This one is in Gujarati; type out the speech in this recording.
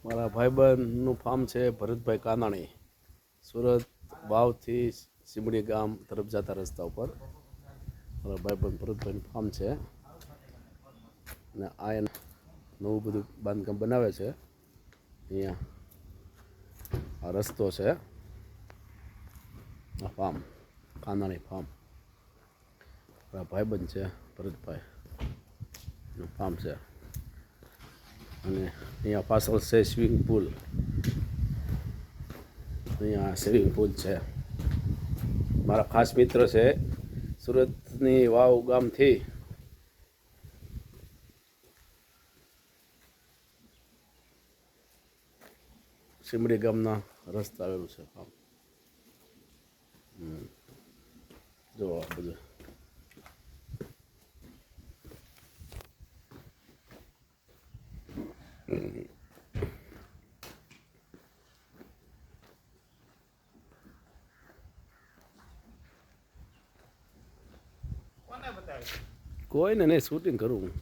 મારા ભાઈબંધનું ફાર્મ છે ભરતભાઈ કાનાણી, સુરત વાવથી સીમડી ગામ તરફ જતા રસ્તા ઉપર મારા ભાઈબંધ ભરતભાઈનું ફાર્મ છે. અને આ નવું બધું બાંધકામ બનાવે છે. અહીંયા આ રસ્તો છે, આ ફાર્મ કાનાણી ફાર્મ મારા ભાઈબંધ છે ભરતભાઈનું ફાર્મ છે. અને અહીંયા પાછળ છે સ્વિમિંગ પુલ. અહીંયા સ્વિમિંગ પુલ છે. મારા ખાસ મિત્ર છે સુરતની વાવ ગામથી. સીમડી ગામના રસ્તા આવેલું છે ફાર્મ. જો આ બધું કોઈને નહીં, શૂટિંગ કરું હું.